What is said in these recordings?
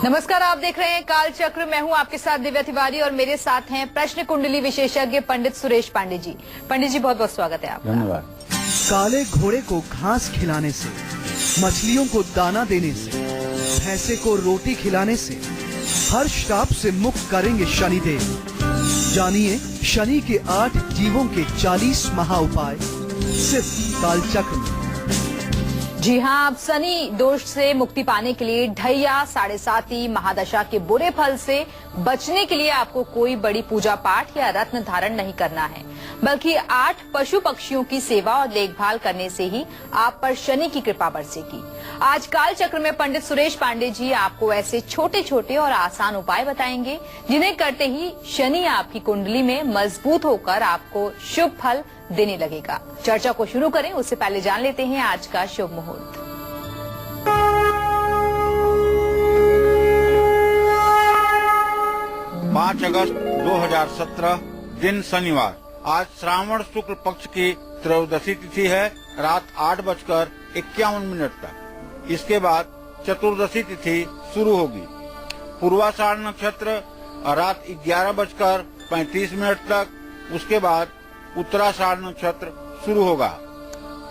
नमस्कार, आप देख रहे हैं काल चक्र। मैं हूं आपके साथ दिव्या तिवारी और मेरे साथ हैं प्रश्न कुंडली विशेषज्ञ पंडित सुरेश पांडे जी। पंडित जी, बहुत बहुत स्वागत है आपका। धन्यवाद। काले घोड़े को घास खिलाने से, मछलियों को दाना देने से, भैंसे को रोटी खिलाने से हर श्राप से मुक्त करेंगे शनिदेव। जानिए शनि के 8 जीवों के 40 महा उपाय सिर्फ काल चक्र में। जी हां, आप शनि दोष से मुक्ति पाने के लिए ढैया, 7.5 महादशा के बुरे फल से बचने के लिए आपको कोई बड़ी पूजा पाठ या रत्न धारण नहीं करना है, बल्कि 8 पशु पक्षियों की सेवा और देखभाल करने से ही आप पर शनि की कृपा बरसेगी। आज काल चक्र में पंडित सुरेश पांडे जी आपको ऐसे छोटे छोटे और आसान उपाय बताएंगे जिन्हें करते ही शनि आपकी कुंडली में मजबूत होकर आपको शुभ फल देने लगेगा। चर्चा को शुरू करें उससे पहले जान लेते हैं आज का शुभ मुहूर्त। 5 अगस्त 2017 दिन शनिवार। आज श्रावण शुक्ल पक्ष की त्रयोदशी तिथि है, रात 8:51 तक। इसके बाद चतुर्दशी तिथि शुरू होगी। पूर्वाषाढ़ नक्षत्र रात 11:35 तक। उसके बाद उत्तराषाढ़ नक्षत्र शुरू होगा।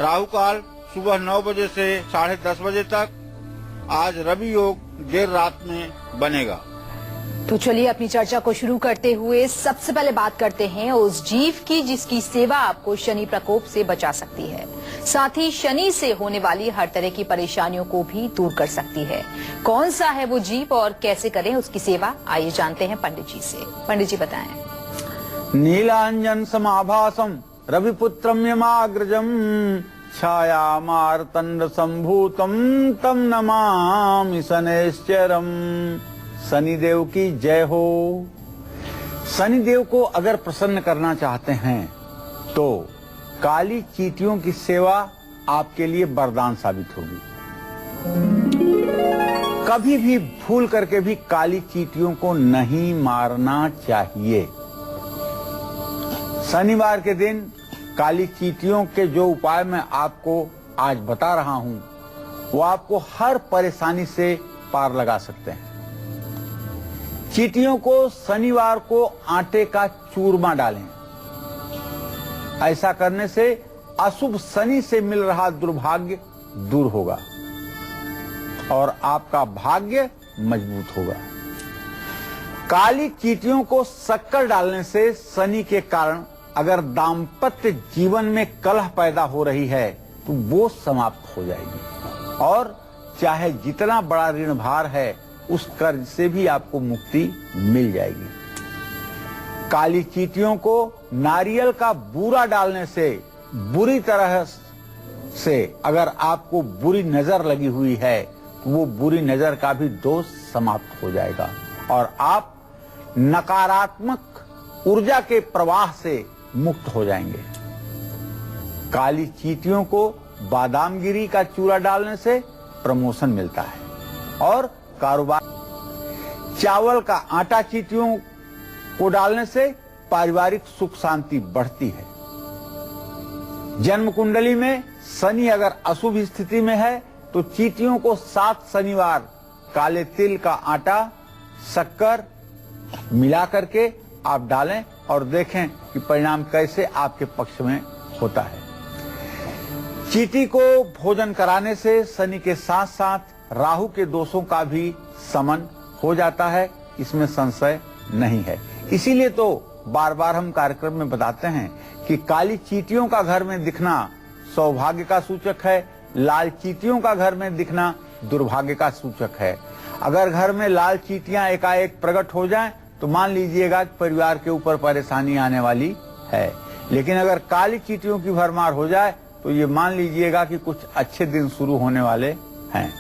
राहु काल सुबह 9 बजे से 10:30 बजे तक। आज रवि योग देर रात में बनेगा। तो चलिए अपनी चर्चा को शुरू करते हुए सबसे पहले बात करते हैं उस जीव की जिसकी सेवा आपको शनि प्रकोप से बचा सकती है, साथ ही शनि से होने वाली हर तरह की परेशानियों को भी दूर कर सकती है। कौन सा है वो जीव और कैसे करें उसकी सेवा, आइए जानते हैं पंडित जी से। पंडित जी बताएं। नीलांजन समाभासम रविपुत्रम यमाग्रजम छाया मारतंड संभूतम तम नमामि शनैश्चरम। शनिदेव की जय हो। शनिदेव को अगर प्रसन्न करना चाहते हैं तो काली चींटियों की सेवा आपके लिए वरदान साबित होगी। कभी भी भूल करके भी काली चींटियों को नहीं मारना चाहिए। शनिवार के दिन काली चींटियों के जो उपाय मैं आपको आज बता रहा हूं वो आपको हर परेशानी से पार लगा सकते हैं। चींटियों को शनिवार को आटे का चूरमा डालें। ऐसा करने से अशुभ शनि से मिल रहा दुर्भाग्य दूर होगा और आपका भाग्य मजबूत होगा। काली चींटियों को शक्कर डालने से शनि के कारण अगर दाम्पत्य जीवन में कलह पैदा हो रही है तो वो समाप्त हो जाएगी और चाहे जितना बड़ा ऋण भार है उस कर्ज से भी आपको मुक्ति मिल जाएगी। काली चींटियों को नारियल का बूरा डालने से बुरी तरह से अगर आपको बुरी नजर लगी हुई है तो वो बुरी नजर का भी दोष समाप्त हो जाएगा और आप नकारात्मक ऊर्जा के प्रवाह से मुक्त हो जाएंगे। काली चींटियों को बादाम गिरी का चूरा डालने से प्रमोशन मिलता है और कारोबार। चावल का आटा चींटियों को डालने से पारिवारिक सुख शांति बढ़ती है। जन्म कुंडली में शनि अगर अशुभ स्थिति में है तो चींटियों को 7 शनिवार काले तिल का आटा शक्कर मिला करके आप डालें और देखें कि परिणाम कैसे आपके पक्ष में होता है। चींटी को भोजन कराने से शनि के साथ साथ राहु के दोषों का भी शमन हो जाता है, इसमें संशय नहीं है। इसीलिए तो बार बार हम कार्यक्रम में बताते हैं कि काली चींटियों का घर में दिखना सौभाग्य का सूचक है, लाल चींटियों का घर में दिखना दुर्भाग्य का सूचक है। अगर घर में लाल चींटियां एकाएक प्रकट हो जाएं तो मान लीजिएगा कि परिवार के ऊपर परेशानी आने वाली है, लेकिन अगर काली चींटियों की भरमार हो जाए तो ये मान लीजिएगा कि कुछ अच्छे दिन शुरू होने वाले हैं।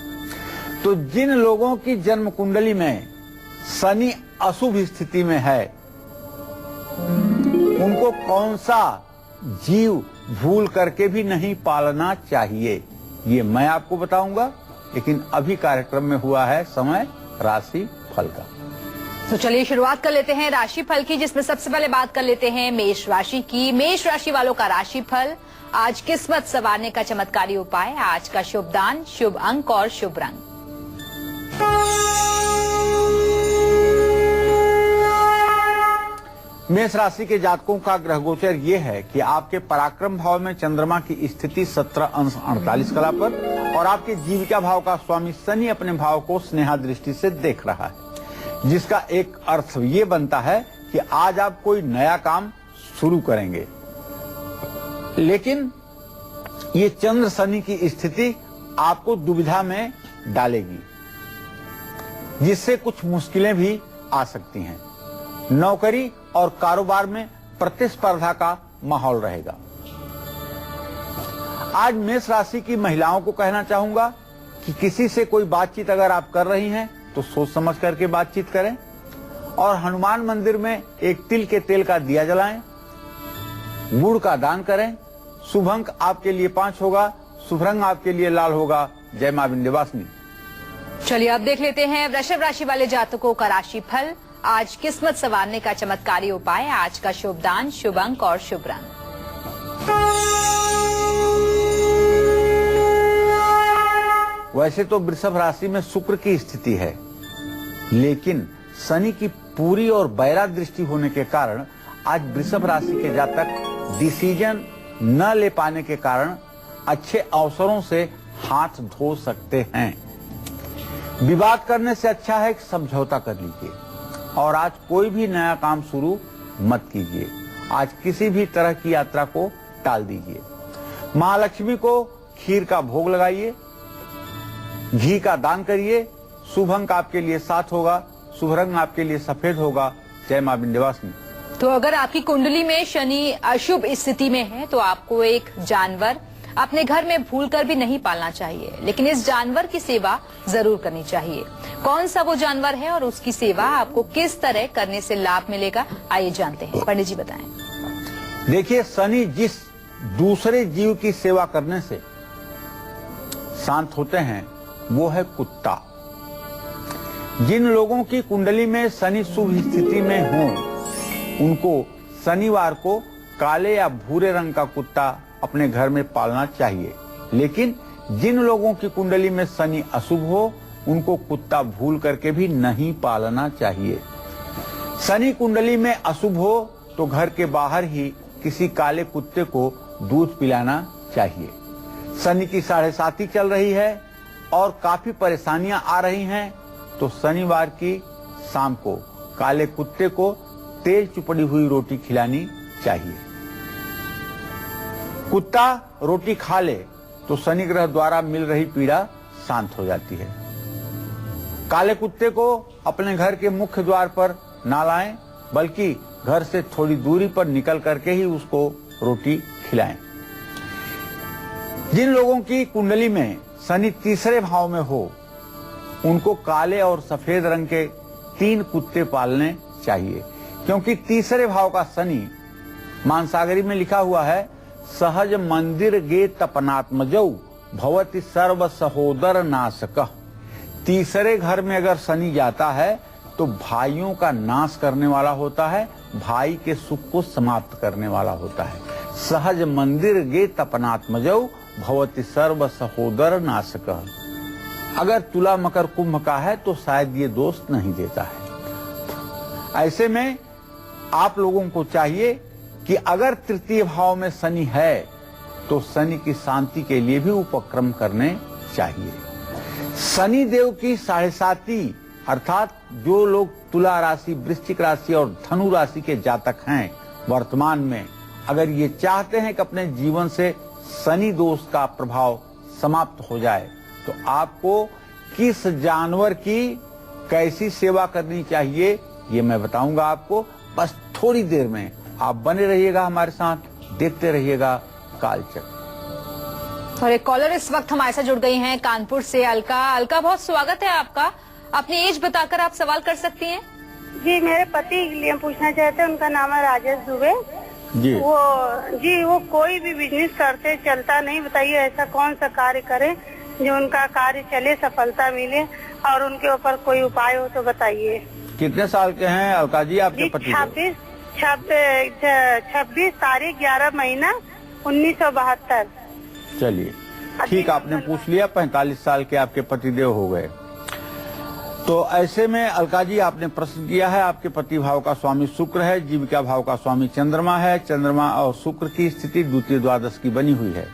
तो जिन लोगों की जन्म कुंडली में शनि अशुभ स्थिति में है उनको कौन सा जीव भूल करके भी नहीं पालना चाहिए ये मैं आपको बताऊंगा, लेकिन अभी कार्यक्रम में हुआ है समय राशि फल का। तो चलिए शुरुआत कर लेते हैं राशि फल की, जिसमें सबसे पहले बात कर लेते हैं मेष राशि की। मेष राशि वालों का राशि फल। आज किस्मत संवारने का चमत्कारी उपाय, आज का शुभ दान, शुभ अंक और शुभ रंग। मेष राशि के जातकों का ग्रह गोचर ये है कि आपके पराक्रम भाव में चंद्रमा की स्थिति 17 अंश 48 कला पर और आपके जीविका भाव का स्वामी शनि अपने भाव को स्नेहा दृष्टि से देख रहा है, जिसका एक अर्थ ये बनता है कि आज आप कोई नया काम शुरू करेंगे। लेकिन ये चंद्र शनि की स्थिति आपको दुविधा में डालेगी, जिससे कुछ मुश्किलें भी आ सकती हैं। नौकरी और कारोबार में प्रतिस्पर्धा का माहौल रहेगा। आज मेष राशि की महिलाओं को कहना चाहूंगा कि किसी से कोई बातचीत अगर आप कर रही हैं तो सोच समझ करके बातचीत करें और हनुमान मंदिर में एक तिल के तेल का दिया जलाएं, गुड़ का दान करें। शुभ अंक आपके लिए 5 होगा, शुभ रंग आपके लिए लाल होगा। जय मां विंध्यवासिनी। चलिए अब देख लेते हैं वृषभ राशि वाले जातकों का राशि फल। आज किस्मत संवारने का चमत्कारी उपाय, आज का शुभ दान, शुभ अंक और शुभ रंग। वैसे तो वृषभ राशि में शुक्र की स्थिति है, लेकिन शनि की पूरी और बैरा दृष्टि होने के कारण आज वृषभ राशि के जातक डिसीजन न ले पाने के कारण अच्छे अवसरों से हाथ धो सकते हैं। विवाद करने से अच्छा है कि समझौता कर लीजिए और आज कोई भी नया काम शुरू मत कीजिए। आज किसी भी तरह की यात्रा को टाल दीजिए। महालक्ष्मी को खीर का भोग लगाइए, घी का दान करिए। शुभ अंक आपके लिए 7 होगा, शुभ रंग आपके लिए सफेद होगा। जय मां विंध्यवासिनी। तो अगर आपकी कुंडली में शनि अशुभ स्थिति में है तो आपको एक जानवर अपने घर में भूलकर भी नहीं पालना चाहिए, लेकिन इस जानवर की सेवा जरूर करनी चाहिए। कौन सा वो जानवर है और उसकी सेवा आपको किस तरह करने से लाभ मिलेगा, आइए जानते हैं। पंडित जी बताएं। देखिए, शनि जिस दूसरे जीव की सेवा करने से शांत होते हैं वो है कुत्ता। जिन लोगों की कुंडली में शनि शुभ स्थिति में हो उनको शनिवार को काले या भूरे रंग का कुत्ता अपने घर में पालना चाहिए। लेकिन जिन लोगों की कुंडली में शनि अशुभ हो उनको कुत्ता भूल करके भी नहीं पालना चाहिए। शनि कुंडली में अशुभ हो तो घर के बाहर ही किसी काले कुत्ते को दूध पिलाना चाहिए। शनि की 7.5 चल रही है और काफी परेशानियां आ रही हैं तो शनिवार की शाम को काले कुत्ते को तेल चुपड़ी हुई रोटी खिलानी चाहिए। कुत्ता रोटी खा ले तो शनि ग्रह द्वारा मिल रही पीड़ा शांत हो जाती है। काले कुत्ते को अपने घर के मुख्य द्वार पर ना लाएं, बल्कि घर से थोड़ी दूरी पर निकल करके ही उसको रोटी खिलाएं। जिन लोगों की कुंडली में शनि तीसरे भाव में हो उनको काले और सफेद रंग के 3 कुत्ते पालने चाहिए, क्योंकि तीसरे भाव का शनि मानसागरी में लिखा हुआ है, सहज मंदिर गे तपनात्मजौ भवति सर्व सहोदर नाशक। तीसरे घर में अगर शनि जाता है तो भाइयों का नाश करने वाला होता है, भाई के सुख को समाप्त करने वाला होता है। सहज मंदिर गे तपनात्मजौ भवति सर्व सहोदर नाशक। अगर तुला मकर कुंभ का है तो शायद ये दोस्त नहीं देता है। ऐसे में आप लोगों को चाहिए कि अगर तृतीय भाव में शनि है तो शनि की शांति के लिए भी उपक्रम करने चाहिए। शनि देव की 7.5 अर्थात जो लोग तुला राशि, वृश्चिक राशि और धनु राशि के जातक हैं वर्तमान में, अगर ये चाहते हैं कि अपने जीवन से शनि दोष का प्रभाव समाप्त हो जाए तो आपको किस जानवर की कैसी सेवा करनी चाहिए ये मैं बताऊंगा आपको। बस थोड़ी देर में आप बने रहिएगा हमारे साथ, देखते रहिएगा कालचक्र। और एक कॉलर इस वक्त हमारे साथ जुड़ गई हैं कानपुर से। अलका, बहुत स्वागत है आपका। अपनी एज बताकर आप सवाल कर सकती हैं। जी, मेरे पति के लिए पूछना चाहते हैं। उनका नाम है राजेश दुबे। जी वो कोई भी बिजनेस करते चलता नहीं, बताइए ऐसा कौन सा कार्य करें जो उनका कार्य चले, सफलता मिले, और उनके ऊपर कोई उपाय हो तो बताइए। कितने साल के हैं अलका जी आपके पति? 26 तारीख 11 महीना 1972। चलिए ठीक, आपने पूछ लिया। 45 साल के आपके पतिदेव हो गए। तो ऐसे में अलका जी आपने प्रश्न किया है, आपके पति भाव का स्वामी शुक्र है, जीविका भाव का स्वामी चंद्रमा है। चंद्रमा और शुक्र की स्थिति द्वितीय द्वादश की बनी हुई है।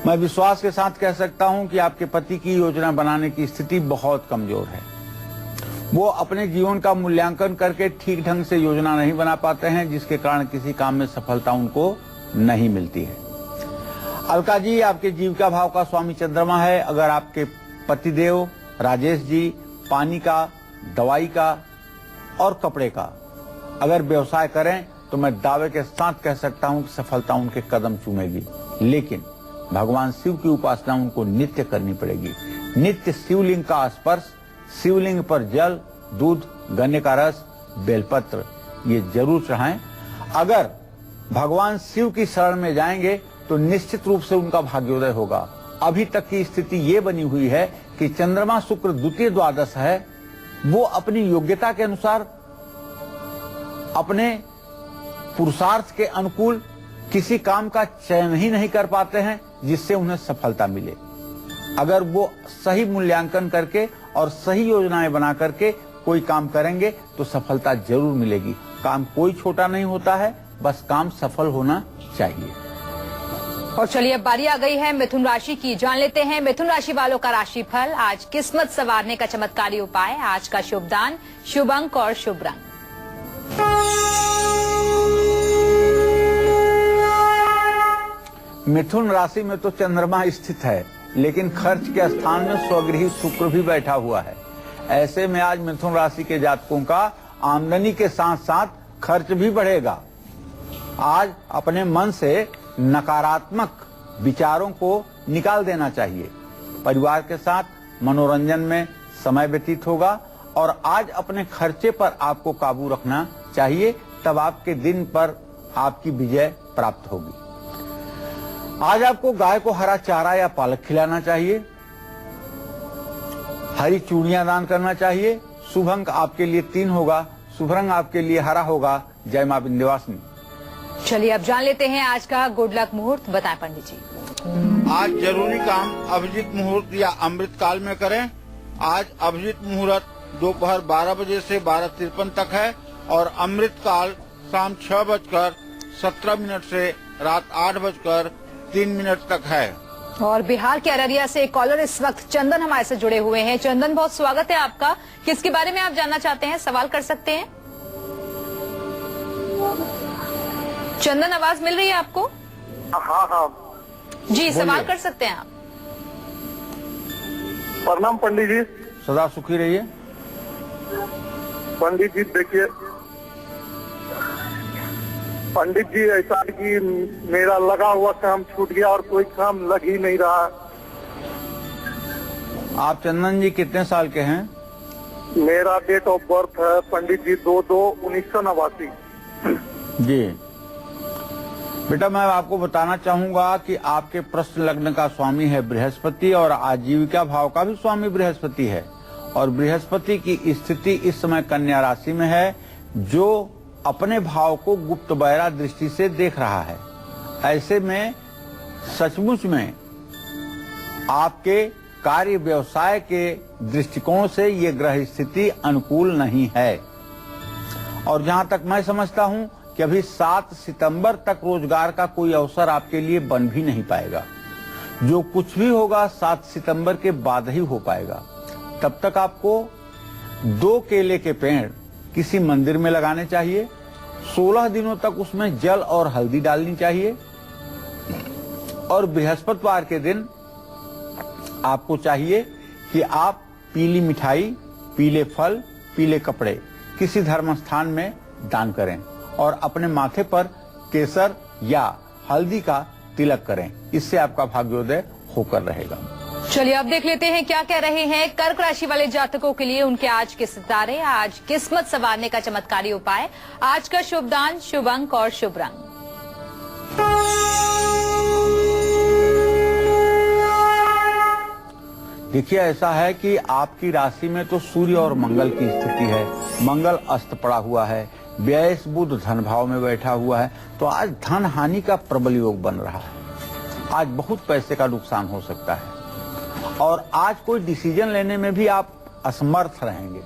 मैं विश्वास के साथ कह सकता हूं कि आपके पति की योजना बनाने की स्थिति बहुत कमजोर है। वो अपने जीवन का मूल्यांकन करके ठीक ढंग से योजना नहीं बना पाते हैं, जिसके कारण किसी काम में सफलता उनको नहीं मिलती है। अलका जी आपके जीविका भाव का स्वामी चंद्रमा है। अगर आपके पतिदेव राजेश जी पानी का, दवाई का और कपड़े का अगर व्यवसाय करें तो मैं दावे के साथ कह सकता हूं कि सफलता उनके कदम चूमेगी। लेकिन भगवान शिव की उपासना उनको नित्य करनी पड़ेगी। नित्य शिवलिंग का स्पर्श, शिवलिंग पर जल, दूध, गन्ने का रस, बेलपत्र ये जरूर चढ़ाएं। अगर भगवान शिव की शरण में जाएंगे तो निश्चित रूप से उनका भाग्योदय होगा। अभी तक की स्थिति ये बनी हुई है कि चंद्रमा शुक्र द्वितीय द्वादश है, वो अपनी योग्यता के अनुसार अपने पुरुषार्थ के अनुकूल किसी काम का चयन ही नहीं कर पाते हैं जिससे उन्हें सफलता मिले। अगर वो सही मूल्यांकन करके और सही योजनाएं बना करके कोई काम करेंगे तो सफलता जरूर मिलेगी। काम कोई छोटा नहीं होता है, बस काम सफल होना चाहिए। और चलिए अब बारी आ गई है मिथुन राशि की। जान लेते हैं मिथुन राशि वालों का राशिफल। आज किस्मत संवारने का चमत्कारी उपाय, आज का शुभ दान, शुभ अंक और शुभ रंग। मिथुन राशि में तो चंद्रमा स्थित है, लेकिन खर्च के स्थान में स्वगृही शुक्र भी बैठा हुआ है। ऐसे में आज मिथुन राशि के जातकों का आमदनी के साथ साथ खर्च भी बढ़ेगा। आज अपने मन से नकारात्मक विचारों को निकाल देना चाहिए। परिवार के साथ मनोरंजन में समय व्यतीत होगा और आज अपने खर्चे पर आपको काबू रखना चाहिए, तब आपके दिन पर आपकी विजय प्राप्त होगी। आज आपको गाय को हरा चारा या पालक खिलाना चाहिए। हरी चूड़ियां दान करना चाहिए। शुभ अंक आपके लिए 3 होगा, शुभ रंग आपके लिए हरा होगा। जय मां विंध्यवासिनी। चलिए अब जान लेते हैं आज का गुड लक मुहूर्त, बताएं पंडित जी। आज जरूरी काम अभिजीत मुहूर्त या अमृत काल में करें। आज अभिजीत मुहूर्त दोपहर 12 बजे से 12:53 तक है और अमृत काल शाम 6:17 से रात 8:03 तक है। और बिहार के अररिया से एक कॉलर इस वक्त चंदन हमारे से जुड़े हुए हैं। चंदन, बहुत स्वागत है आपका। किसके बारे में आप जानना चाहते हैं, सवाल कर सकते हैं। चंदन, आवाज मिल रही है आपको? हाँ जी, सवाल कर सकते हैं आप। प्रणाम पंडित जी। सदा सुखी रहिए। पंडित जी देखिए, पंडित जी ऐसा है कि मेरा लगा हुआ काम छूट गया और कोई काम लग ही नहीं रहा। आप चंदन जी कितने साल के हैं? मेरा डेट ऑफ बर्थ है पंडित जी 2/2/1989। जी बेटा, मैं आपको बताना चाहूंगा कि आपके प्रश्न लग्न का स्वामी है बृहस्पति और आजीविका भाव का भी स्वामी बृहस्पति है। और बृहस्पति की स्थिति इस समय कन्या राशि में है, जो अपने भाव को गुप्त बैरा दृष्टि से देख रहा है। ऐसे में सचमुच में आपके कार्य व्यवसाय के दृष्टिकोण से ये ग्रह स्थिति अनुकूल नहीं है। और जहां तक मैं समझता हूं कि अभी 7 सितंबर तक रोजगार का कोई अवसर आपके लिए बन भी नहीं पाएगा। जो कुछ भी होगा 7 सितंबर के बाद ही हो पाएगा। तब तक आपको 2 केले के पेड़ किसी मंदिर में लगाने चाहिए। 16 दिनों तक उसमें जल और हल्दी डालनी चाहिए। और बृहस्पतिवार के दिन आपको चाहिए कि आप पीली मिठाई, पीले फल, पीले कपड़े किसी धर्म स्थान में दान करें और अपने माथे पर केसर या हल्दी का तिलक करें। इससे आपका भाग्योदय होकर रहेगा। चलिए अब देख लेते हैं क्या कह रहे हैं कर्क राशि वाले जातकों के लिए उनके आज के सितारे, आज किस्मत संवारने का चमत्कारी उपाय, आज का शुभ दान, शुभ अंक और शुभ रंग। देखिए, ऐसा है कि आपकी राशि में तो सूर्य और मंगल की स्थिति है। मंगल अस्त पड़ा हुआ है, व्यय बुध धन भाव में बैठा हुआ है, तो आज धन हानि का प्रबल योग बन रहा है। आज बहुत पैसे का नुकसान हो सकता है और आज कोई डिसीजन लेने में भी आप असमर्थ रहेंगे।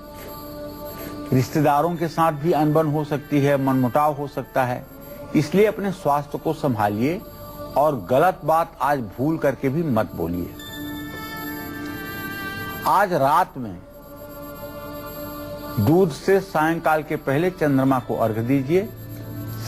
रिश्तेदारों के साथ भी अनबन हो सकती है, मनमुटाव हो सकता है, इसलिए अपने स्वास्थ्य को संभालिए और गलत बात आज भूल करके भी मत बोलिए। आज रात में दूध से सायंकाल के पहले चंद्रमा को अर्घ्य दीजिए,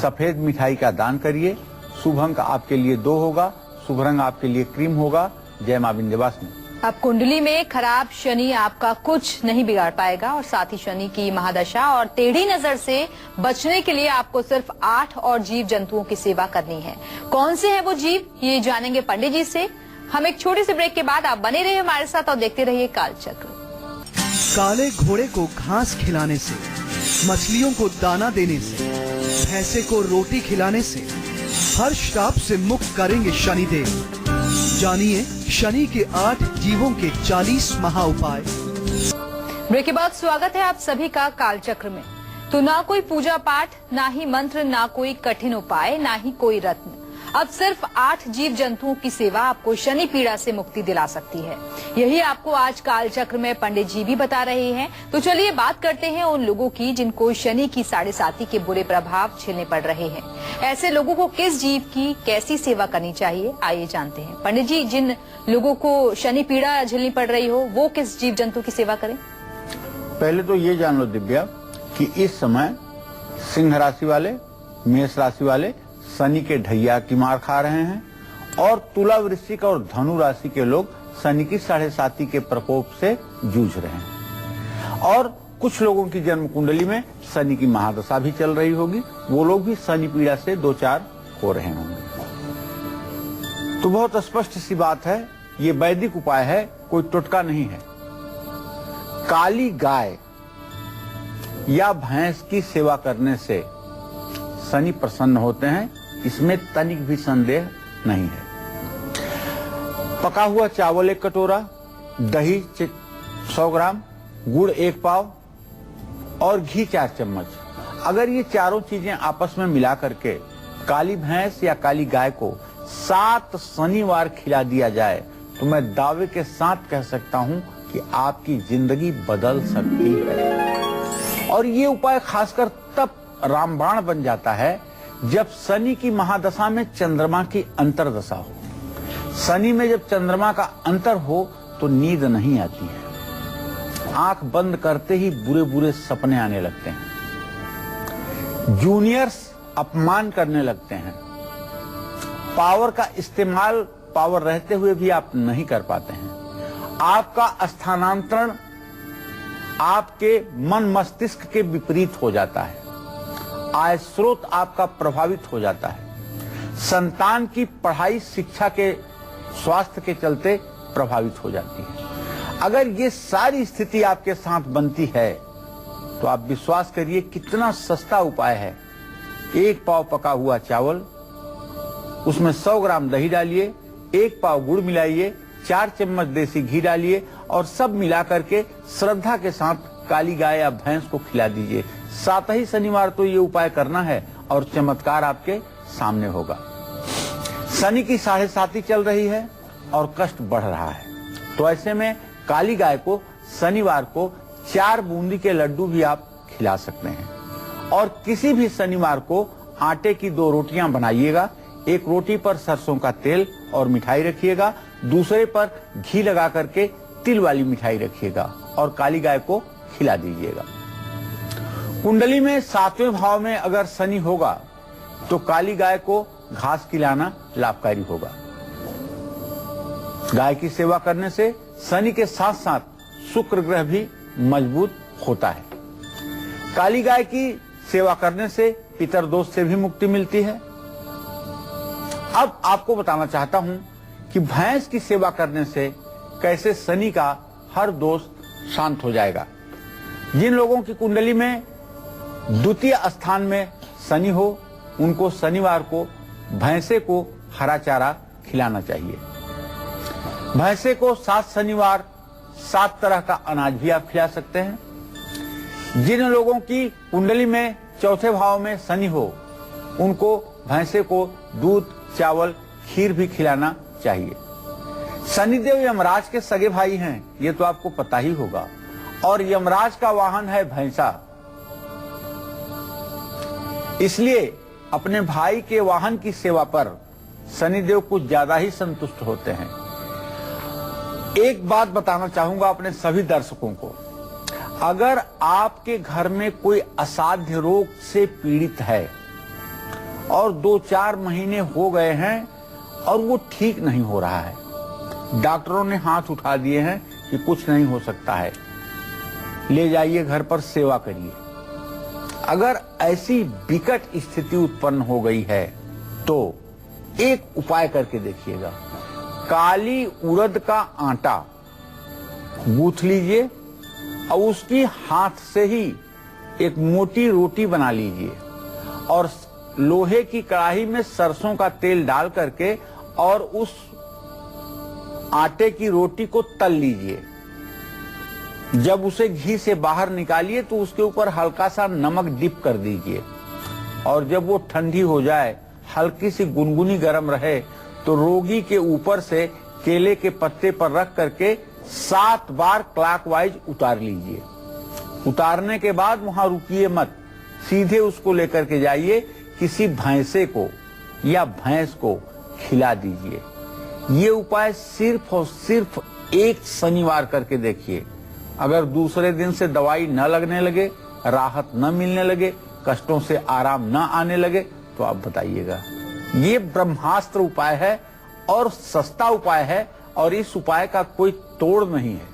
सफेद मिठाई का दान करिए। शुभ अंक आपके लिए 2 होगा, शुभ रंग आपके लिए क्रीम होगा। जय मां विंध्यवासिनी। अब कुंडली में खराब शनि आपका कुछ नहीं बिगाड़ पाएगा और साथ ही शनि की महादशा और टेढ़ी नजर से बचने के लिए आपको सिर्फ 8 और जीव जंतुओं की सेवा करनी है। कौन से हैं वो जीव, ये जानेंगे पंडित जी से। हम एक छोटे से ब्रेक के बाद आप बने रहिए हमारे साथ और देखते रहिए कालचक्र। काले घोड़े को घास खिलाने से, मछलियों को दाना देने से, भैंसे को रोटी खिलाने से हर श्राप से मुक्त करेंगे शनिदेव। जानिए शनि के 8 जीवों के 40 महा उपाय। ब्रेक के बाद स्वागत है आप सभी का कालचक्र में। तो ना कोई पूजा पाठ, ना ही मंत्र, ना कोई कठिन उपाय, ना ही कोई रत्न, अब सिर्फ 8 जीव जंतुओं की सेवा आपको शनि पीड़ा से मुक्ति दिला सकती है। यही आपको आज कालचक्र में पंडित जी भी बता रहे हैं। तो चलिए बात करते हैं उन लोगों की जिनको शनि की 7.5 के बुरे प्रभाव झेलने पड़ रहे हैं। ऐसे लोगों को किस जीव की कैसी सेवा करनी चाहिए, आइए जानते हैं। पंडित जी, जिन लोगों को शनि पीड़ा झेलनी पड़ रही हो वो किस जीव जंतु की सेवा करें? पहले तो ये जान लो दिव्या कि इस समय सिंह राशि वाले, मेष राशि वाले शनि के ढैया की मार खा रहे हैं और तुला, वृश्चिक और धनु राशि के लोग शनि की 7.5 के प्रकोप से जूझ रहे हैं। और कुछ लोगों की जन्म कुंडली में शनि की महादशा भी चल रही होगी, वो लोग भी शनि पीड़ा से 2-4 हो रहे होंगे। तो बहुत स्पष्ट सी बात है, ये वैदिक उपाय है, कोई टोटका नहीं है। काली गाय या भैंस की सेवा करने से शनि प्रसन्न होते हैं, इसमें तनिक भी संदेह नहीं है। पका हुआ चावल 1 कटोरा, दही 100 ग्राम, गुड़ 1 पाव और घी 4 चम्मच। अगर ये चारों चीजें आपस में मिला करके काली भैंस या काली गाय को 7 शनिवार खिला दिया जाए तो मैं दावे के साथ कह सकता हूं कि आपकी जिंदगी बदल सकती है। और ये उपाय खासकर तब रामबाण बन जाता है जब शनि की महादशा में चंद्रमा की अंतरदशा हो। शनि में जब चंद्रमा का अंतर हो तो नींद नहीं आती है, आंख बंद करते ही बुरे बुरे सपने आने लगते हैं, जूनियर्स अपमान करने लगते हैं, पावर का इस्तेमाल पावर रहते हुए भी आप नहीं कर पाते हैं, आपका स्थानांतरण आपके मन मस्तिष्क के विपरीत हो जाता है, आय स्रोत आपका प्रभावित हो जाता है, संतान की पढ़ाई शिक्षा के स्वास्थ्य के चलते प्रभावित हो जाती है। अगर ये सारी स्थिति आपके साथ बनती है तो आप विश्वास करिए कितना सस्ता उपाय है। 1 पाव पका हुआ चावल, उसमें 100 ग्राम दही डालिए, 1 पाव गुड़ मिलाइए, 4 चम्मच देसी घी डालिए और सब मिला करके श्रद्धा के साथ काली गाय या भैंस को खिला दीजिए। 7 ही शनिवार तो ये उपाय करना है और चमत्कार आपके सामने होगा। शनि की 7.5 चल रही है और कष्ट बढ़ रहा है, तो ऐसे में काली गाय को शनिवार को 4 बूंदी के लड्डू भी आप खिला सकते हैं। और किसी भी शनिवार को आटे की 2 रोटियां बनाइएगा, एक रोटी पर सरसों का तेल और मिठाई रखिएगा, दूसरे पर घी लगा करके तिल वाली मिठाई रखिएगा और काली गाय को खिला दीजिएगा। कुंडली में 7वें भाव में अगर शनि होगा तो काली गाय को घास खिलाना लाभकारी होगा। गाय की सेवा करने से शनि के साथ साथ शुक्र ग्रह भी मजबूत होता है। काली गाय की सेवा करने से पितर दोष से भी मुक्ति मिलती है। अब आपको बताना चाहता हूं कि भैंस की सेवा करने से कैसे शनि का हर दोष शांत हो जाएगा। जिन लोगों की कुंडली में द्वितीय स्थान में शनि हो उनको शनिवार को भैंसे को हरा चारा खिलाना चाहिए। भैंसे को 7 शनिवार 7 तरह का अनाज भी आप खिला सकते हैं। जिन लोगों की कुंडली में 4थे भाव में शनि हो उनको भैंसे को दूध, चावल, खीर भी खिलाना चाहिए। शनिदेव यमराज के सगे भाई हैं, ये तो आपको पता ही होगा। और यमराज का वाहन है भैंसा। इसलिए अपने भाई के वाहन की सेवा पर शनिदेव कुछ ज्यादा ही संतुष्ट होते हैं। एक बात बताना चाहूंगा अपने सभी दर्शकों को, अगर आपके घर में कोई असाध्य रोग से पीड़ित है और 2-4 महीने हो गए हैं और वो ठीक नहीं हो रहा है, डॉक्टरों ने हाथ उठा दिए हैं कि कुछ नहीं हो सकता है, ले जाइए घर पर सेवा करिए। अगर ऐसी विकट स्थिति उत्पन्न हो गई है तो एक उपाय करके देखिएगा। काली उड़द का आटा गूंथ लीजिए और उसकी हाथ से ही एक मोटी रोटी बना लीजिए और लोहे की कढ़ाई में सरसों का तेल डाल करके और उस आटे की रोटी को तल लीजिए। जब उसे घी से बाहर निकालिए तो उसके ऊपर हल्का सा नमक डिप कर दीजिए और जब वो ठंडी हो जाए, हल्की सी गुनगुनी गर्म रहे तो रोगी के ऊपर से केले के पत्ते पर रख करके 7 बार क्लॉकवाइज उतार लीजिए। उतारने के बाद वहां रुकिए मत, सीधे उसको लेकर के जाइए, किसी भैंसे को या भैंस को खिला दीजिए। ये उपाय सिर्फ और सिर्फ एक शनिवार करके देखिए। अगर दूसरे दिन से दवाई न लगने लगे, राहत न मिलने लगे, कष्टों से आराम न आने लगे तो आप बताइएगा। ये ब्रह्मास्त्र उपाय है और सस्ता उपाय है और इस उपाय का कोई तोड़ नहीं है।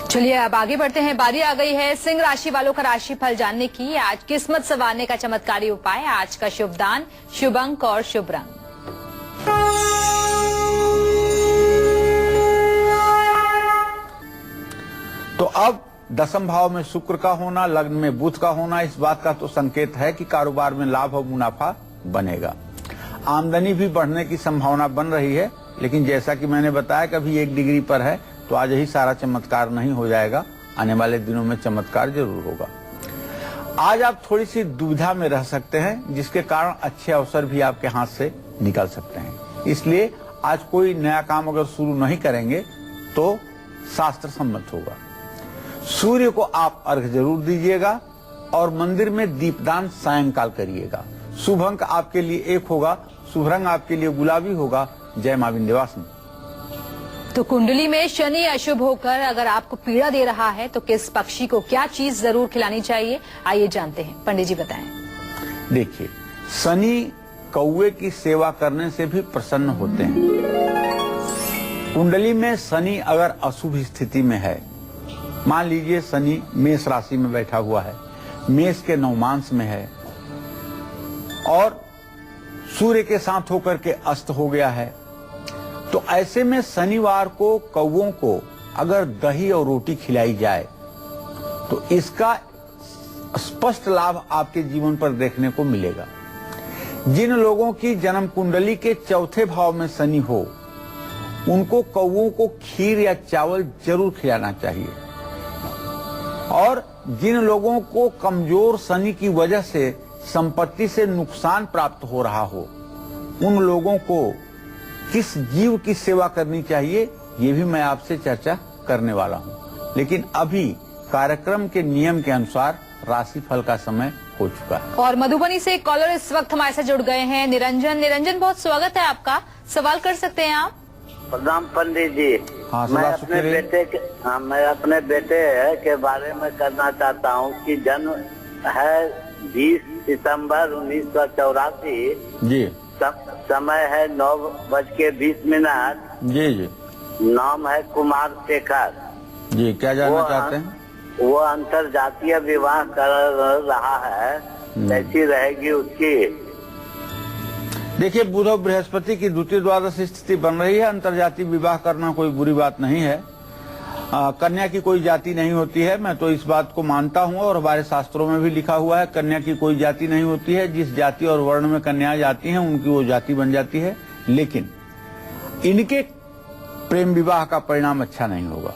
चलिए अब आगे बढ़ते हैं। बारी आ गई है सिंह राशि वालों का राशि फल जानने की। आज किस्मत संवारने का चमत्कारी उपाय, आज का शुभ दान, शुभ अंक और शुभ रंग। तो अब दसम भाव में शुक्र का होना, लग्न में बुध का होना इस बात का तो संकेत है कि कारोबार में लाभ और मुनाफा बनेगा। आमदनी भी बढ़ने की संभावना बन रही है, लेकिन जैसा कि मैंने बताया कभी 1 डिग्री पर है तो आज ही सारा चमत्कार नहीं हो जाएगा, आने वाले दिनों में चमत्कार जरूर होगा। आज आप थोड़ी सी दुविधा में रह सकते हैं, जिसके कारण अच्छे अवसर भी आपके हाथ से निकल सकते हैं। इसलिए आज कोई नया काम अगर शुरू नहीं करेंगे तो शास्त्र सम्मत होगा। सूर्य को आप अर्घ जरूर दीजिएगा और मंदिर में दीपदान सायंकाल करिएगा। शुभ अंक आपके लिए 1 होगा, शुभ रंग आपके लिए गुलाबी होगा। जय मां विंध्यवासिनी। तो कुंडली में शनि अशुभ होकर अगर आपको पीड़ा दे रहा है तो किस पक्षी को क्या चीज जरूर खिलानी चाहिए, आइए जानते हैं। पंडित जी बताएं। देखिए, शनि कौवे की सेवा करने से भी प्रसन्न होते हैं। कुंडली में शनि अगर अशुभ स्थिति में है, मान लीजिए शनि मेष राशि में बैठा हुआ है, मेष के नवमांश में है और सूर्य के साथ होकर के अस्त हो गया है, तो ऐसे में शनिवार को कौवों को अगर दही और रोटी खिलाई जाए तो इसका स्पष्ट लाभ आपके जीवन पर देखने को मिलेगा। जिन लोगों की जन्म कुंडली के 4थे भाव में शनि हो, उनको कौवों को खीर या चावल जरूर खिलाना चाहिए। और जिन लोगों को कमजोर शनि की वजह से संपत्ति से नुकसान प्राप्त हो रहा हो, उन लोगों को किस जीव की सेवा करनी चाहिए, ये भी मैं आपसे चर्चा करने वाला हूं। लेकिन अभी कार्यक्रम के नियम के अनुसार राशिफल का समय हो चुका है। और मधुबनी से एक कॉलर इस वक्त हमारे साथ जुड़ गए हैं, निरंजन। निरंजन, बहुत स्वागत है आपका, सवाल कर सकते हैं आप। प्रणाम पंडित जी। हाँ, मैं अपने बेटे के बारे में करना चाहता हूँ कि जन्म है 20 सितंबर 1984। जी। समय है 9:20। जी जी। नाम है कुमार शेखर जी। क्या जानना चाहते हैं? वो अंतरजातीय विवाह कर रहा है, कैसी रहेगी उसकी? देखिए, बुध और बृहस्पति की द्वितीय द्वादश स्थिति बन रही है। अंतरजातीय विवाह करना कोई बुरी बात नहीं है। कन्या की कोई जाति नहीं होती है, मैं तो इस बात को मानता हूँ और हमारे शास्त्रों में भी लिखा हुआ है कन्या की कोई जाति नहीं होती है। जिस जाति और वर्ण में कन्या जाती हैं उनकी वो जाति बन जाती है, लेकिन इनके प्रेम विवाह का परिणाम अच्छा नहीं होगा।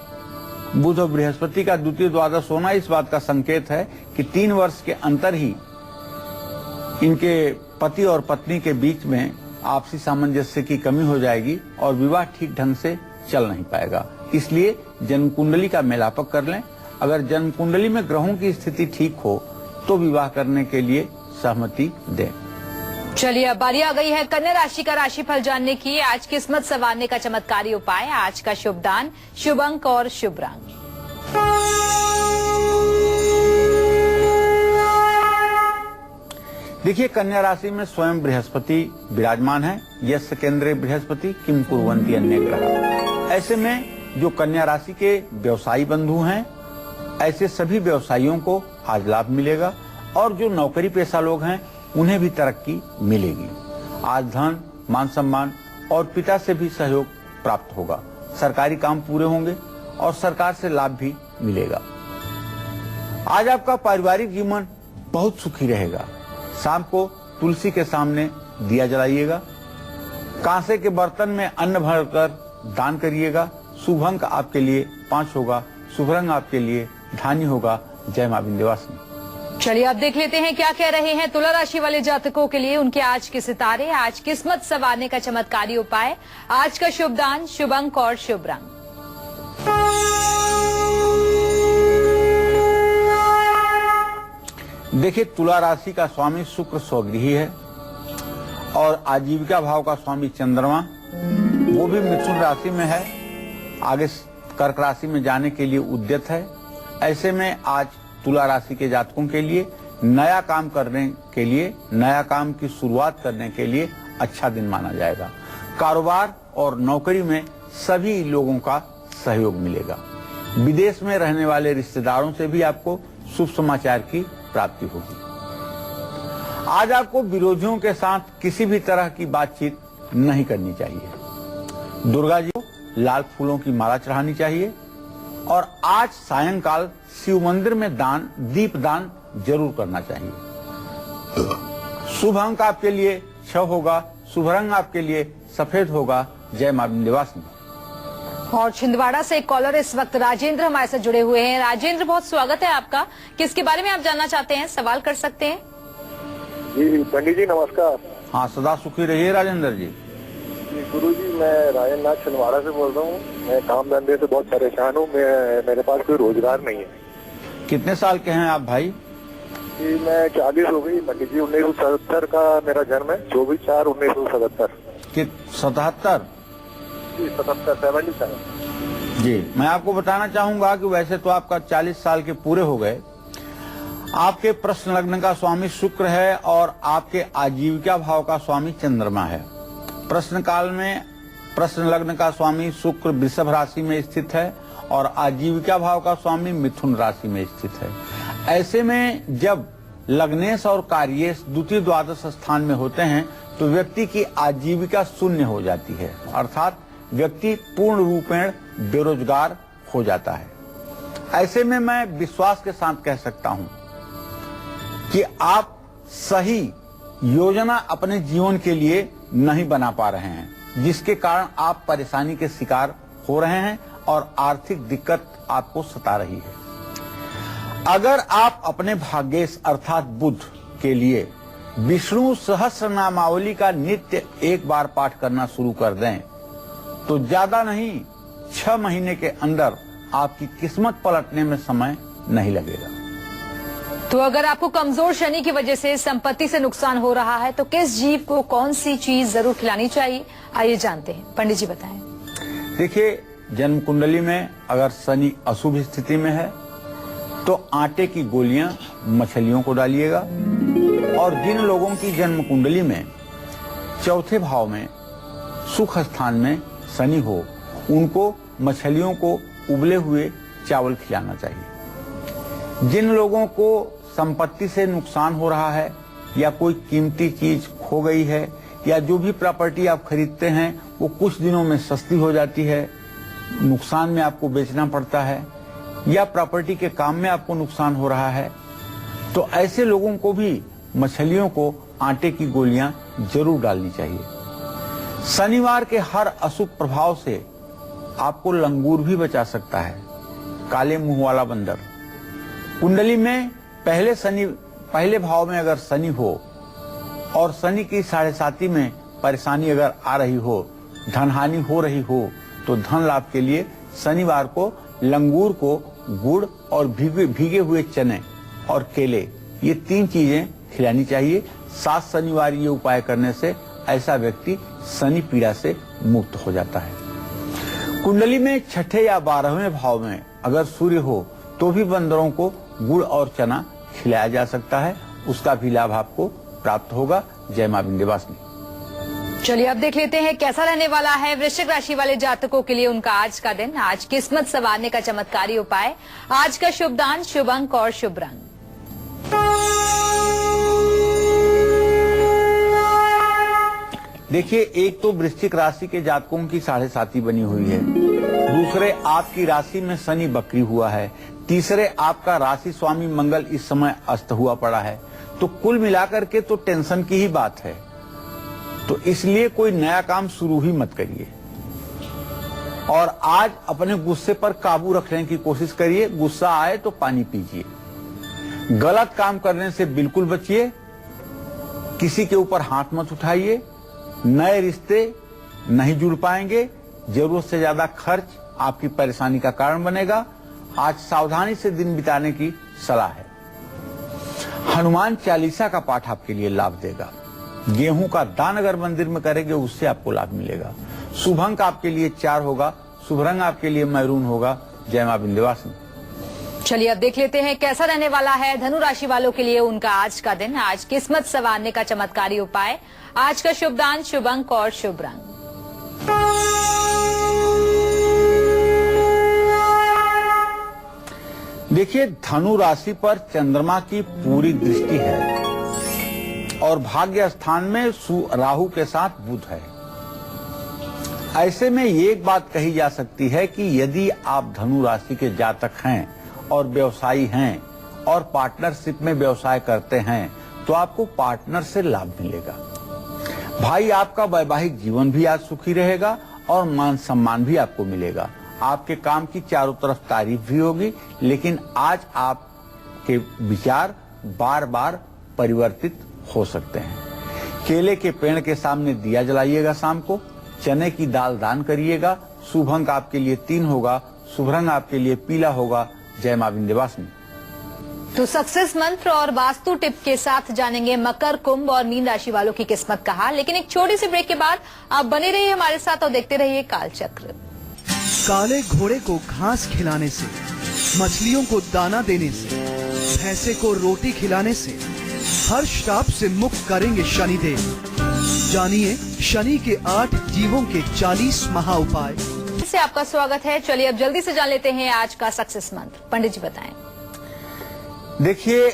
बुध और बृहस्पति का द्वितीय द्वादश होना इस बात का संकेत है कि 3 वर्ष के अंतर ही इनके पति और पत्नी के बीच में आपसी सामंजस्य की कमी हो जाएगी और विवाह ठीक ढंग से चल नहीं पाएगा। इसलिए जन्म कुंडली का मेलापक कर लें। अगर जन्म कुंडली में ग्रहों की स्थिति ठीक हो तो विवाह करने के लिए सहमति दें। चलिए अब बारी आ गई है कन्या राशि का राशिफल जानने की। आज किस्मत संवारने का चमत्कारी उपाय, आज का शुभ दान, शुभ अंक और शुभ रंग। देखिए, कन्या राशि में स्वयं बृहस्पति विराजमान है। यस्य केंद्रे बृहस्पति किम कुर्वन्ति अन्य ग्रह। ऐसे में जो कन्या राशि के व्यवसायी बंधु हैं, ऐसे सभी व्यवसायियों को आज लाभ मिलेगा और जो नौकरी पेशा लोग हैं उन्हें भी तरक्की मिलेगी। आज धन, मान सम्मान और पिता से भी सहयोग प्राप्त होगा। सरकारी काम पूरे होंगे और सरकार से लाभ भी मिलेगा। आज आपका पारिवारिक जीवन बहुत सुखी रहेगा। शाम को तुलसी के सामने दिया जलाइएगा। कांसे के बर्तन में अन्न भरकर दान करिएगा। शुभ अंक आपके लिए 5 होगा। शुभ रंग आपके लिए धानी होगा। जय मां विंध्यवासिनी। चलिए अब देख लेते हैं क्या कह रहे हैं तुला राशि वाले जातकों के लिए उनके आज के सितारे, आज किस्मत संवारने का चमत्कारी उपाय, आज का शुभ दान, शुभ अंक और शुभ रंग। देखिए, तुला राशि का स्वामी शुक्र स्वगृही है और आजीविका भाव का स्वामी चंद्रमा वो भी मिथुन राशि में है। आगे कर्क राशि में जाने के लिए उद्यत है। ऐसे में आज तुला राशि के जातकों के लिए नया काम करने के लिए, नया काम की शुरुआत करने के लिए अच्छा दिन माना जाएगा। कारोबार और नौकरी में सभी लोगों का सहयोग मिलेगा। विदेश में रहने वाले रिश्तेदारों से भी आपको शुभ समाचार की प्राप्ति होगी। आज आपको विरोधियों के साथ किसी भी तरह की बातचीत नहीं करनी चाहिए। दुर्गा जी को लाल फूलों की माला चढ़ानी चाहिए और आज सायंकाल शिव मंदिर में दीप दान जरूर करना चाहिए। शुभ अंक आपके लिए 6 होगा। शुभ रंग आपके लिए सफेद होगा। जय मां विंध्यवासिनी। और छिंदवाड़ा से एक कॉलर इस वक्त राजेंद्र हमारे साथ जुड़े हुए हैं। राजेंद्र, बहुत स्वागत है आपका। किसके बारे में आप जानना चाहते हैं, सवाल कर सकते हैं। जी पंडित जी नमस्कार। हाँ, सदा सुखी रहिए राजेंद्र जी। गुरु जी, मैं राजन नाथ छिंदवाड़ा से बोल रहा हूँ। मैं काम धंधे से बहुत परेशान हूँ। मेरे पास कोई रोजगार नहीं है। कितने साल के हैं आप भाई? जी मैं 40 हो गई पंडित जी। 1977 का मेरा जन्म है। 24/4/1977। 77? जी 77 जी, मैं आपको बताना चाहूंगा कि वैसे तो आपका 40 साल के पूरे हो गए। आपके प्रश्न लग्न का स्वामी शुक्र है और आपके आजीविका भाव का स्वामी चंद्रमा है। प्रश्न काल में प्रश्न लग्न का स्वामी शुक्र वृषभ राशि में स्थित है और आजीविका भाव का स्वामी मिथुन राशि में स्थित है। ऐसे में जब लग्नेश और कार्येश द्वितीय द्वादश स्थान में होते हैं तो व्यक्ति की आजीविका शून्य हो जाती है, अर्थात व्यक्ति पूर्ण रूपेण बेरोजगार हो जाता है। ऐसे में मैं विश्वास के साथ कह सकता हूं कि आप सही योजना अपने जीवन के लिए नहीं बना पा रहे हैं, जिसके कारण आप परेशानी के शिकार हो रहे हैं और आर्थिक दिक्कत आपको सता रही है। अगर आप अपने भाग्येश अर्थात बुध के लिए विष्णु सहस्रनामावली का नित्य एक बार पाठ करना शुरू कर दें तो ज्यादा नहीं 6 महीने के अंदर आपकी किस्मत पलटने में समय नहीं लगेगा। तो अगर आपको कमजोर शनि की वजह से संपत्ति से नुकसान हो रहा है तो किस जीव को कौन सी चीज जरूर खिलानी चाहिए, आइए जानते हैं। पंडित जी बताएं। देखिए, जन्म कुंडली में अगर शनि अशुभ स्थिति में है तो आटे की गोलियां मछलियों को डालिएगा। और जिन लोगों की जन्म कुंडली में चौथे भाव में सुख स्थान में शनि हो, उनको मछलियों को उबले हुए चावल खिलाना चाहिए। जिन लोगों को संपत्ति से नुकसान हो रहा है या कोई कीमती चीज खो गई है या जो भी प्रॉपर्टी आप खरीदते हैं वो कुछ दिनों में सस्ती हो जाती है, नुकसान में आपको बेचना पड़ता है, या प्रॉपर्टी के काम में आपको नुकसान हो रहा है, तो ऐसे लोगों को भी मछलियों को आटे की गोलियां जरूर डालनी चाहिए। शनिवार के हर अशुभ प्रभाव से आपको लंगूर भी बचा सकता है, काले मुंह वाला बंदर। कुंडली में पहले भाव में अगर शनि हो और शनि की 7.5 में परेशानी अगर आ रही हो, धनहानि हो रही हो, तो धन लाभ के लिए शनिवार को लंगूर को गुड़ और भीगे हुए चने और केले, ये 3 चीजें खिलानी चाहिए। 7 शनिवार ये उपाय करने से ऐसा व्यक्ति शनि पीड़ा से मुक्त हो जाता है। कुंडली में 6ठे या 12वें भाव में अगर सूर्य हो तो भी बंदरों को गुड़ और चना खिलाया जा सकता है, उसका भी लाभ आपको प्राप्त होगा। जय मां विंध्यवासिनी। चलिए अब देख लेते हैं कैसा रहने वाला है वृश्चिक राशि वाले जातकों के लिए उनका आज का दिन। आज किस्मत संवारने का चमत्कारी उपाय, आज का शुभ दान, शुभ अंक और शुभ रंग। देखिए, एक तो वृश्चिक राशि के जातकों की 7.5 बनी हुई है, दूसरे आपकी राशि में शनि बकरी हुआ है, तीसरे आपका राशि स्वामी मंगल इस समय अस्त हुआ पड़ा है। तो कुल मिलाकर के तो टेंशन की ही बात है। तो इसलिए कोई नया काम शुरू ही मत करिए और आज अपने गुस्से पर काबू रखने की कोशिश करिए। गुस्सा आए तो पानी पीजिए, गलत काम करने से बिल्कुल बचिए, किसी के ऊपर हाथ मत उठाइए, नए रिश्ते नहीं जुड़ पाएंगे, जरूरत से ज्यादा खर्च आपकी परेशानी का कारण बनेगा। आज सावधानी से दिन बिताने की सलाह है। हनुमान चालीसा का पाठ आपके लिए लाभ देगा। गेहूं का दान अगर मंदिर में करेंगे उससे आपको लाभ मिलेगा। शुभ अंक आपके लिए 4 होगा, शुभ रंग आपके लिए मैरून होगा। जय मां विंध्यवासिनी। चलिए अब देख लेते हैं कैसा रहने वाला है धनु राशि वालों के लिए उनका आज का दिन। आज किस्मत संवारने का चमत्कारी उपाय, आज का शुभ दान, शुभ अंक और शुभ रंग। देखिए, धनु राशि पर चंद्रमा की पूरी दृष्टि है और भाग्य स्थान में राहु के साथ बुध है। ऐसे में एक बात कही जा सकती है कि यदि आप धनु राशि के जातक हैं और व्यवसायी हैं और पार्टनरशिप में व्यवसाय करते हैं तो आपको पार्टनर से लाभ मिलेगा। भाई, आपका वैवाहिक जीवन भी आज सुखी रहेगा और मान सम्मान भी आपको मिलेगा। आपके काम की चारों तरफ तारीफ भी होगी, लेकिन आज आपके विचार बार बार परिवर्तित हो सकते हैं। केले के पेड़ के सामने दिया जलाइएगा शाम को, चने की दाल दान करिएगा। शुभ अंक आपके लिए 3 होगा, शुभ रंग आपके लिए पीला होगा। जय मां विंध्यवासिनी। तो सक्सेस मंत्र और वास्तु टिप के साथ जानेंगे मकर, कुंभ और मीन राशि वालों की किस्मत का हाल। लेकिन एक छोटी सी ब्रेक के बाद आप बने रहिए हमारे साथ और देखते रहिए कालचक्र। काले घोड़े को घास खिलाने से, मछलियों को दाना देने से, भैंसे को रोटी खिलाने से हर श्राप से मुक्त करेंगे शनिदेव। जानिए शनि के 8 जीवों के 40 महा उपाय। से आपका स्वागत है। चलिए अब जल्दी से जान लेते हैं आज का सक्सेस मंत्र। पंडित जी बताएं। देखिए,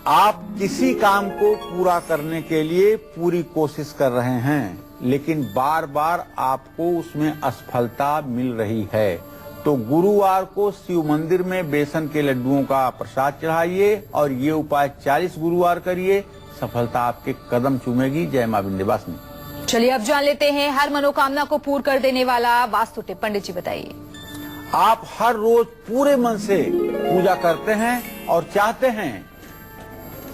आप किसी काम को पूरा करने के लिए पूरी कोशिश कर रहे हैं, लेकिन बार बार आपको उसमें असफलता मिल रही है। तो गुरुवार को शिव मंदिर में बेसन के लड्डुओं का प्रसाद चढ़ाइए और ये उपाय 40 गुरुवार करिए, सफलता आपके कदम चूमेगी। जय मां विंध्यवासिनी। चलिए अब जान लेते हैं हर मनोकामना को पूर्ण कर देने वाला वास्तु टिप। पंडित जी बताइए। आप हर रोज पूरे मन से पूजा करते हैं और चाहते हैं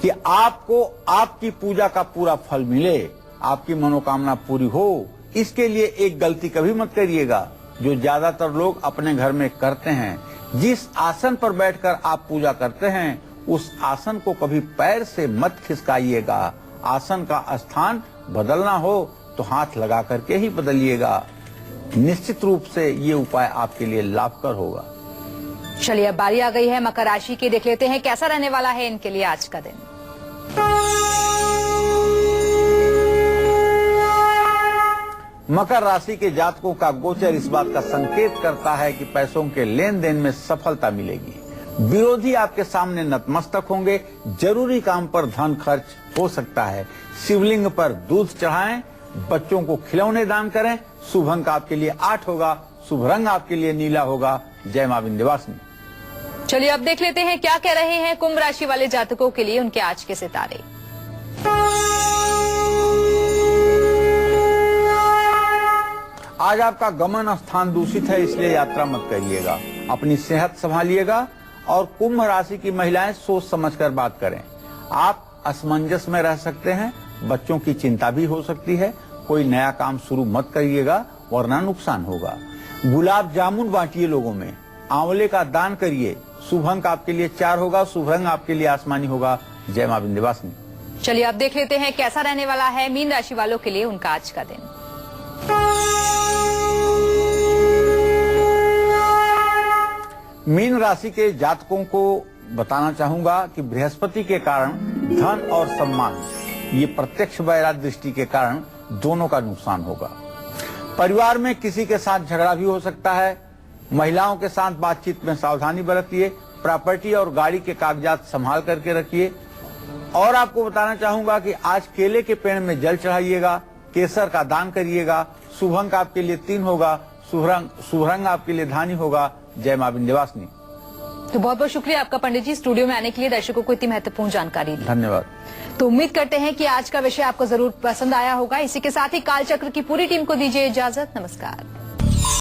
कि आपको आपकी पूजा का पूरा फल मिले, आपकी मनोकामना पूरी हो। इसके लिए एक गलती कभी मत करिएगा जो ज्यादातर लोग अपने घर में करते हैं। जिस आसन पर बैठकर आप पूजा करते हैं उस आसन को कभी पैर से मत खिसकाइएगा। आसन का स्थान बदलना हो तो हाथ लगा करके ही बदलिएगा। निश्चित रूप से ये उपाय आपके लिए लाभकर होगा। चलिए अब बारी आ गई है मकर राशि की। देख लेते हैं कैसा रहने वाला है इनके लिए आज का दिन। मकर राशि के जातकों का गोचर इस बात का संकेत करता है कि पैसों के लेन देन में सफलता मिलेगी। विरोधी आपके सामने नतमस्तक होंगे। जरूरी काम पर धन खर्च हो सकता है। शिवलिंग पर दूध चढ़ाएं, बच्चों को खिलौने दान करें। शुभ अंक आपके लिए 8 होगा, शुभ रंग आपके लिए नीला होगा। जय मां विंध्यवासिनी। चलिए अब देख लेते हैं क्या कह रहे हैं कुंभ राशि वाले जातकों के लिए उनके आज के सितारे। आज आपका गमन स्थान दूषित है, इसलिए यात्रा मत करिएगा। अपनी सेहत संभालिएगा और कुंभ राशि की महिलाएं सोच समझकर बात करें। आप असमंजस में रह सकते हैं, बच्चों की चिंता भी हो सकती है। कोई नया काम शुरू मत करिएगा वरना नुकसान होगा। गुलाब जामुन बांटिए लोगों में, आंवले का दान करिए। शुभ अंक आपके लिए 4 होगा, शुभ रंग आपके लिए आसमानी होगा। जय मां विंध्यवासिनी। चलिए अब देख लेते हैं कैसा रहने वाला है मीन राशि वालों के लिए उनका आज का दिन। मीन राशि के जातकों को बताना चाहूंगा कि बृहस्पति के कारण धन और सम्मान, ये प्रत्यक्ष वैराग दृष्टि के कारण दोनों का नुकसान होगा। परिवार में किसी के साथ झगड़ा भी हो सकता है। महिलाओं के साथ बातचीत में सावधानी बरतिए। प्रॉपर्टी और गाड़ी के कागजात संभाल करके रखिए। और आपको बताना चाहूंगा कि आज केले के पेड़ में जल चढ़ाइएगा, केसर का दान करिएगा। शुभ अंक आपके लिए 3 होगा, शुभ रंग आपके लिए धानी होगा। जय मां विंध्यवासिनी। तो बहुत बहुत शुक्रिया आपका पंडित जी, स्टूडियो में आने के लिए, दर्शकों को इतनी महत्वपूर्ण जानकारी दी। धन्यवाद। तो उम्मीद करते हैं कि आज का विषय आपको जरूर पसंद आया होगा। इसी के साथ ही कालचक्र की पूरी टीम को दीजिए इजाजत। नमस्कार।